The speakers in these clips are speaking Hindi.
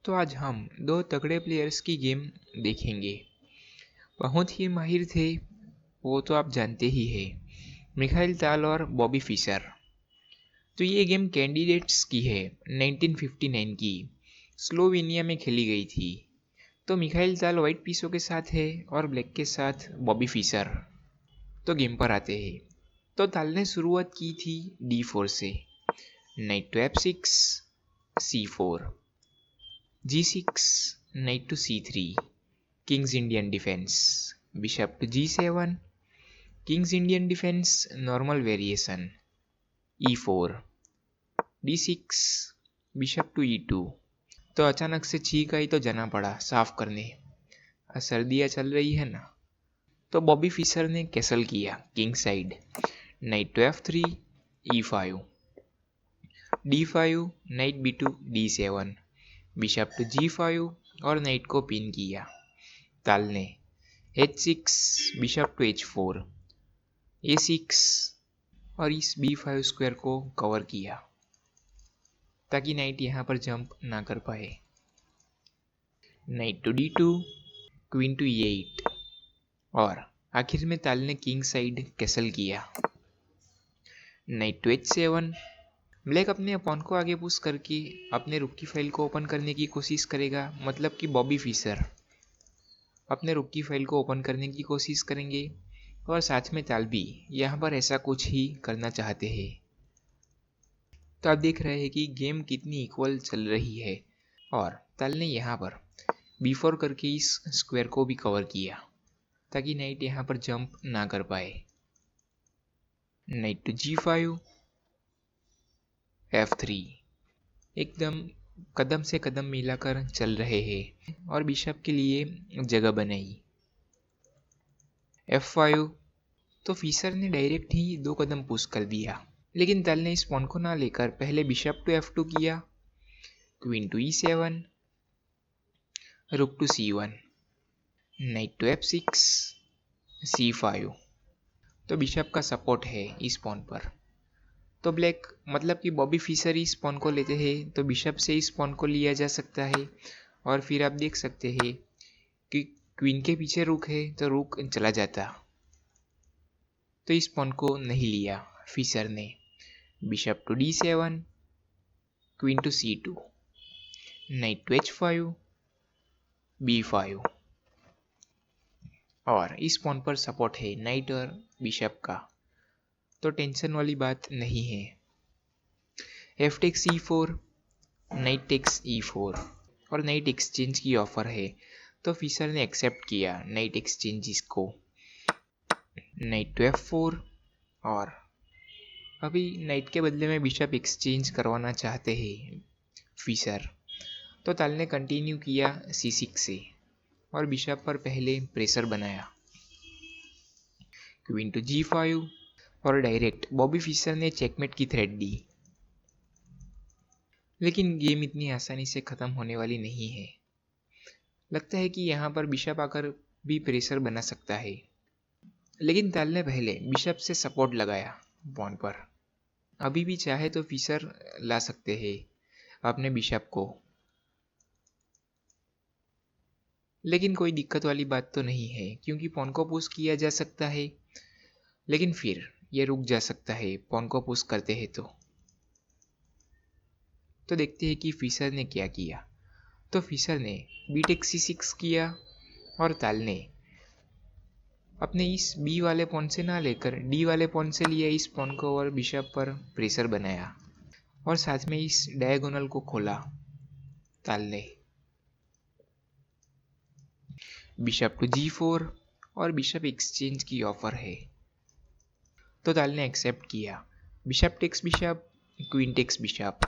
तो आज हम दो तगड़े प्लेयर्स की गेम देखेंगे। बहुत ही माहिर थे, वो तो आप जानते ही हैं, मिखाइल ताल और बॉबी फिशर। तो ये गेम कैंडिडेट्स की है, 1959 की, स्लोवेनिया में खेली गई थी। तो मिखाइल ताल वाइट पीसों के साथ है और ब्लैक के साथ बॉबी फिशर। तो गेम पर आते हैं। तो ताल ने शुरुआत की थी D4 से, knight to F6, C4, G6, knight to C3, King's Indian defense, Bishop to G7, King's Indian defense, normal variation, E4, D6, Bishop to E2। तो अचानक से चीख आई तो जाना पड़ा साफ करने, सर्दियाँ चल रही है ना। तो बॉबी फिशर ने कैसल किया king side, knight to F3, E5, D5, knight B2, D7, bishop to G5 और नाइट को पिन किया। ताल ने H6, bishop to H4, A6 और इस B5 स्क्वायर को कवर किया ताकि नाइट यहाँ पर जंप ना कर पाए। Night to D2, queen to E8 और आखिर में ताल ने किंग साइड कैसल किया, नाइट टू H7। ब्लैक अपने अपॉन को आगे पुश करके अपने रुक की फाइल को ओपन करने की कोशिश करेगा, मतलब कि बॉबी फिशर अपने रुक की फाइल को ओपन करने की कोशिश करेंगे और साथ में ताल भी यहाँ पर ऐसा कुछ ही करना चाहते हैं। तो आप देख रहे हैं कि गेम कितनी इक्वल चल रही है और ताल ने यहाँ पर B4 करके इस स्क्वायर को भी कवर किया ताकि नाइट यहाँ पर जंप ना कर पाए। नाइट टू G5, F3, एकदम कदम से कदम मिलाकर चल रहे हैं और बिशप के लिए जगह बनाई। F5, तो फिशर ने डायरेक्ट ही 2 कदम पुश कर दिया, लेकिन ताल ने इस पॉन को ना लेकर पहले बिशप टू F2 किया, क्वीन टू E7, रुक to C1, night to F6, C5। तो बिशप का सपोर्ट है इस पॉन पर। तो ब्लैक मतलब कि बॉबी फिशर इस पॉन को लेते हैं तो बिशप से इस पॉन को लिया जा सकता है और फिर आप देख सकते हैं कि क्वीन के पीछे रुक है तो रुक चला जाता। तो इस पॉन को नहीं लिया फिशर ने। Bishop to D7, queen to C2, knight to H5, B5 और इस पॉन पर सपोर्ट है नाइट और बिशप का, तो टेंशन वाली बात नहीं है। F takes E4, knight takes E4 और नाइट एक्सचेंज की ऑफर है तो फिशर ने एक्सेप्ट किया नाइट एक्सचेंज इसको। नाइट टू F4 और अभी नाइट के बदले में बिशप एक्सचेंज करवाना चाहते हैं फिशर, तो ताल ने कंटिन्यू किया C6 से और बिशप पर पहले प्रेशर बनाया, क्वीन टू G5 और डायरेक्ट बॉबी फिशर ने चेकमेट की थ्रेट दी। लेकिन गेम इतनी आसानी से ख़त्म होने वाली नहीं है। लगता है कि यहाँ पर बिशप आकर भी प्रेशर बना सकता है, लेकिन ताल ने पहले बिशप से सपोर्ट लगाया पॉन पर। अभी भी चाहे तो फिशर ला सकते हैं अपने बिशप को, लेकिन कोई दिक्कत वाली बात तो नहीं है क्योंकि पॉन को पुश किया जा सकता है, लेकिन फिर ये रुक जा सकता है पॉन को पुश करते हैं तो देखते हैं कि फिशर ने क्या किया। तो फिशर ने बी टेक्स C6 किया और ताल ने अपने इस बी वाले पॉन से ना लेकर डी वाले पॉन से लिया इस पॉन को और बिशप पर प्रेशर बनाया और साथ में इस डायगोनल को खोला ताल ने। बिशप टू G4 और बिशप एक्सचेंज की ऑफर है तो ताल ने एक्सेप्ट किया। Bishop takes bishop, queen takes bishop.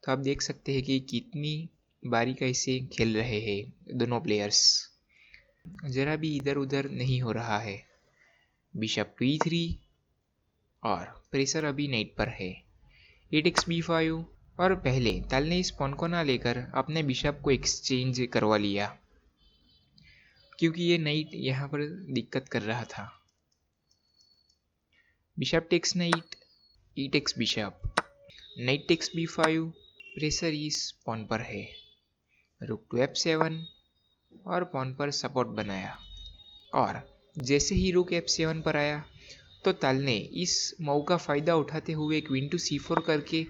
तो आप देख सकते हैं कि कितनी बारीकाई से खेल रहे हैं दोनों प्लेयर्स, जरा भी इधर उधर नहीं हो रहा है। बिशप टू E3 और प्रेशर अभी नाइट पर है, ए टेक्स B5 और पहले ताल ने इस पॉन को ना लेकर अपने बिशप को एक्सचेंज करवा लिया क्योंकि ये नाइट यहाँ पर दिक्कत कर रहा था। Bishop takes knight, E takes bishop, knight takes B5, pressure इस पॉन पर है रुक टू F7 और पॉन पर सपोर्ट बनाया। और जैसे ही रुक F7 पर आया तो ताल ने इस मऊ का फायदा उठाते हुए क्वीन टू C4 करके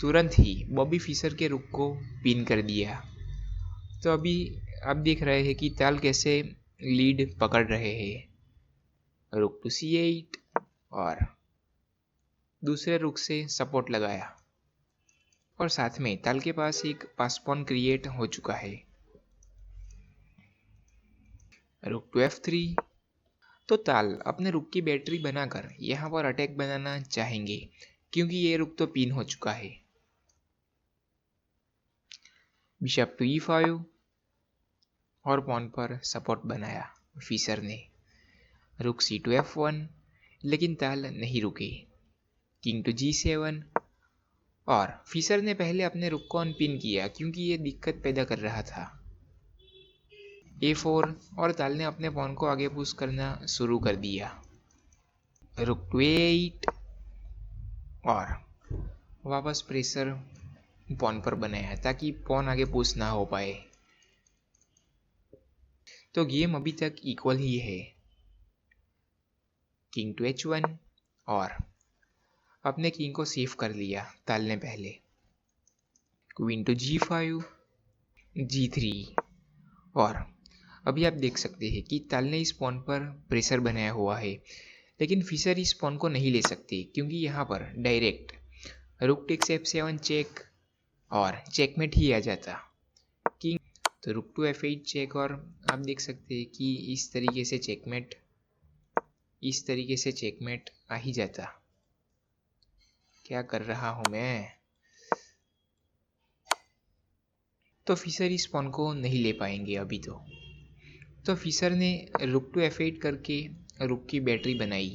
तुरंत ही बॉबी फिशर के रुक को पिन कर दिया। तो अभी आप देख रहे हैं कि ताल कैसे लीड पकड़ रहे हैं। रुक टू C8 और दूसरे रुक से सपोर्ट लगाया और साथ में ताल के पास एक पास पॉन क्रिएट हो चुका है। रुक टू F3 तो ताल अपने रुक की बैटरी बनाकर यहाँ पर अटैक बनाना चाहेंगे क्योंकि ये रुक तो पिन हो चुका है। बिशप टू E5 और पॉन पर सपोर्ट बनाया फिशर ने। रुक C टू F1 लेकिन ताल नहीं रुके। किंग टू G7 और फिशर ने पहले अपने रुक को अनपिन किया क्योंकि ये दिक्कत पैदा कर रहा था। A4 और ताल ने अपने पॉन को आगे पुश करना शुरू कर दिया। रुक टू A8 और वापस प्रेशर पॉन पर बनाया ताकि पॉन आगे पुश ना हो पाए। तो गेम अभी तक इक्वल ही है। किंग टू H1 और अपने किंग को सेव कर लिया ताल ने पहले। क्वीन टू G5 G3 और अभी आप देख सकते हैं कि ताल ने इस पॉन पर प्रेशर बनाया हुआ है लेकिन फिशर इस पॉन को नहीं ले सकते क्योंकि यहाँ पर direct rook takes F7 check और चेकमेट ही आ जाता। किंग तो रुक टू F8 चेक और आप देख सकते हैं कि इस तरीके से चेकमेट आ ही जाता। क्या कर रहा हूँ मैं। तो फिशर इस पॉन को नहीं ले पाएंगे अभी तो फिशर ने रुक टू F8 करके रुक की बैटरी बनाई।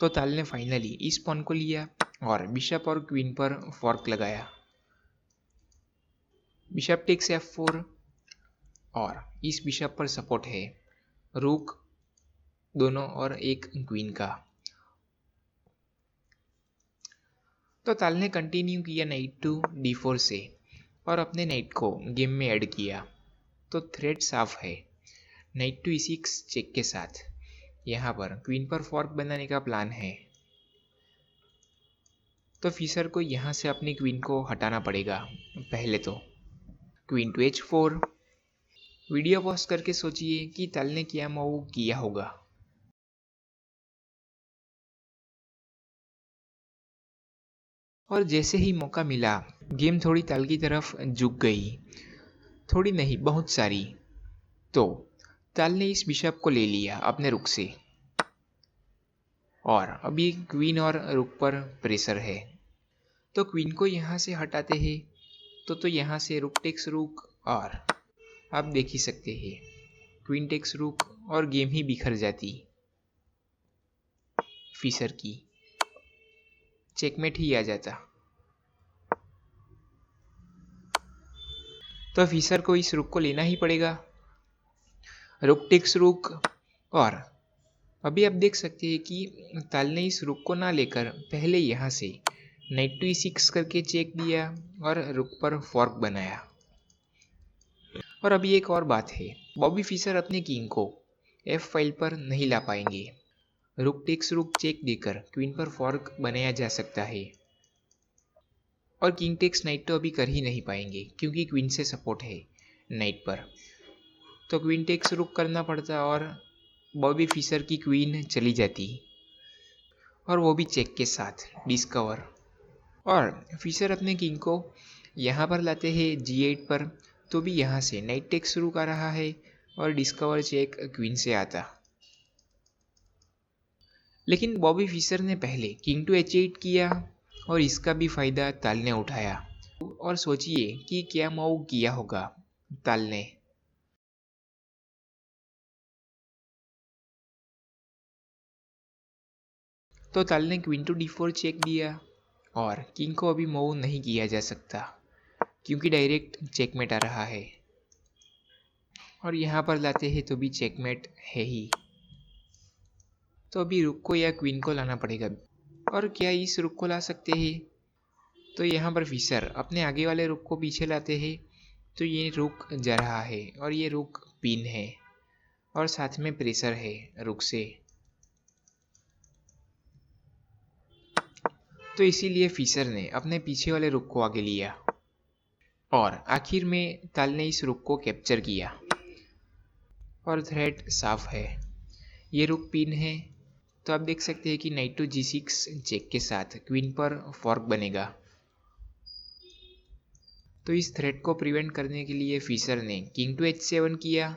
तो ताल ने फाइनली इस पॉन को लिया और बिशप और क्वीन पर फॉर्क लगाया। बिशप टेक्स F4 और इस बिशप पर सपोर्ट है रुक दोनों और एक क्वीन का। तो ताल ने कंटिन्यू किया नाइट टू D4 से और अपने नाइट को गेम में ऐड किया। तो थ्रेड साफ है। नाइट टू E6 चेक के साथ यहाँ पर क्वीन पर फॉर्क बनाने का प्लान है। तो फिशर को यहाँ से अपनी क्वीन को हटाना पड़ेगा पहले तो। Queen to H4 video pause करके सोचिए कि ताल ने क्या मूव किया होगा। और जैसे ही मौका मिला गेम थोड़ी ताल की तरफ झुक गई, थोड़ी नहीं बहुत सारी। तो ताल ने इस बिशप को ले लिया अपने रुक से और अभी क्वीन और रुक पर प्रेशर है। तो क्वीन को यहाँ से हटाते हैं तो यहाँ से रुक टेक्स रुक और आप देख ही सकते हैं क्वीन टेक्स रुक और गेम ही बिखर जाती फिशर की। चेकमेट ही आ जाता। तो फिशर को इस रुक को लेना ही पड़ेगा। रुक टेक्स रुक और अभी आप देख सकते हैं कि ताल ने इस रुक को ना लेकर पहले यहाँ से नाइट टू E6 करके चेक दिया और रुक पर फॉर्क बनाया। और अभी एक और बात है, बॉबी फिशर अपने किंग को F5 पर नहीं ला पाएंगे। रुक टेक्स रुक चेक देकर क्वीन पर फॉर्क बनाया जा सकता है और किंग टेक्स नाइट तो अभी कर ही नहीं पाएंगे क्योंकि क्वीन से सपोर्ट है नाइट पर। तो क्वीन टेक्स रुक करना पड़ता और बॉबी फिशर की क्वीन चली जाती और वो भी चेक के साथ डिस्कवर। और फिशर अपने किंग को यहाँ पर लाते हैं G8 पर तो भी यहाँ से नाइट टेक्स रुक आ रहा है और डिस्कवर चेक क्वीन से आता। लेकिन बॉबी फिशर ने पहले किंग टू H8 किया और इसका भी फायदा ताल ने उठाया। और सोचिए कि क्या मूव किया होगा ताल ने। तो ताल ने क्वीन टू D4 चेक दिया और किंग को अभी मूव नहीं किया जा सकता क्योंकि डायरेक्ट चेकमेट आ रहा है और यहाँ पर लाते हैं तो भी चेकमेट है ही। तो अभी रुक को या क्वीन को लाना पड़ेगा। और क्या इस रुक को ला सकते हैं? तो यहाँ पर फिशर अपने आगे वाले रुक को पीछे लाते हैं, तो ये रुक जा रहा है और ये रुक पिन है और साथ में प्रेशर है रुक से, तो इसीलिए फिशर ने अपने पीछे वाले रुक को आगे लिया और आखिर में ताल ने इस रुक को कैप्चर किया और थ्रेड साफ है। ये रुक पिन है, तो आप देख सकते हैं कि नाइट टू G6 चेक के साथ क्वीन पर फॉर्क बनेगा। तो इस थ्रेड को प्रिवेंट करने के लिए फिशर ने किंग टू H7 किया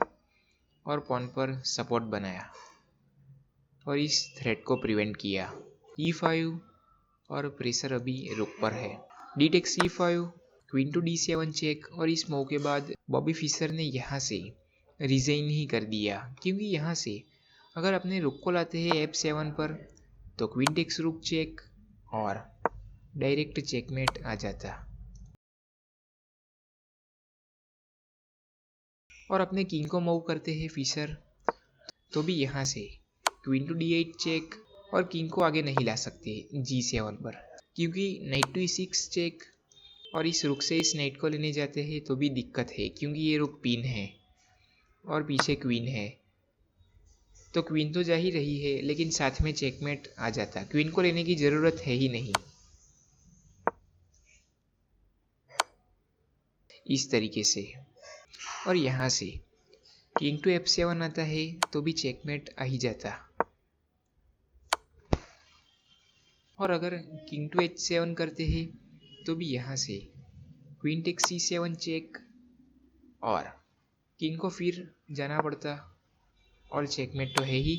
और पॉन पर सपोर्ट बनाया और इस थ्रेड को प्रिवेंट किया। E5 और प्रेशर अभी रुक पर है। D takes E5, queen to D7 check और इस मूव के बाद बॉबी फिशर ने यहाँ से रिजाइन ही कर दिया, क्योंकि यहाँ से अगर अपने रुक को लाते हैं F7 पर तो क्वीन टेक्स रुक चेक और डायरेक्ट चेकमेट आ जाता। और अपने किंग को मूव करते हैं फिशर, तो भी यहाँ से क्वीन टू D8 चेक और किंग को आगे नहीं ला सकते G7 पर, क्योंकि नाइट टू E6 चेक और इस रुक से इस नाइट को लेने जाते हैं तो भी दिक्कत है, क्योंकि ये रुक पिन है और पीछे क्वीन है। तो क्वीन तो जा ही रही है, लेकिन साथ में चेकमेट आ जाता, क्वीन को लेने की जरूरत है ही नहीं। इस तरीके से और यहाँ से किंग टू F7 आता है तो भी चेकमेट आ ही जाता। और अगर किंग टू H7 करते हैं तो भी यहाँ से क्वीन टेक्स C7 चेक और किंग को फिर जाना पड़ता और चेकमेट तो है ही।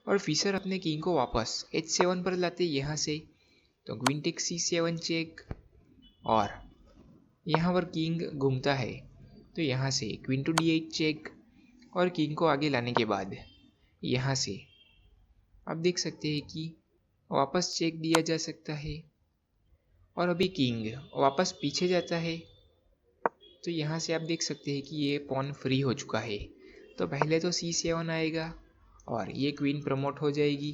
और फिशर अपने किंग को वापस H7 पर लाते यहाँ से, तो क्वीन टेक्स C7 चेक और यहाँ पर किंग घूमता है, तो यहाँ से क्वीन टू D8 चेक और किंग को आगे लाने के बाद यहाँ से आप देख सकते हैं कि वापस चेक दिया जा सकता है और अभी किंग वापस पीछे जाता है, तो यहाँ से आप देख सकते हैं कि ये पॉन फ्री हो चुका है। तो पहले तो C7 आएगा और ये क्वीन प्रमोट हो जाएगी।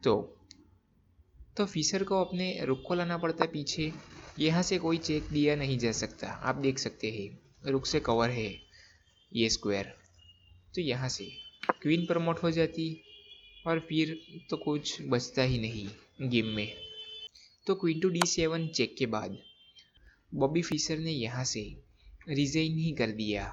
तो फिशर को अपने रुक को लाना पड़ता है पीछे, यहाँ से कोई चेक दिया नहीं जा सकता। आप देख सकते हैं रुक से कवर है ये स्क्वायर, तो यहाँ से क्वीन प्रमोट हो जाती और फिर तो कुछ बचता ही नहीं गेम में। तो क्वीन टू D7 चेक के बाद बॉबी फिशर ने यहाँ से रिजाइन ही कर दिया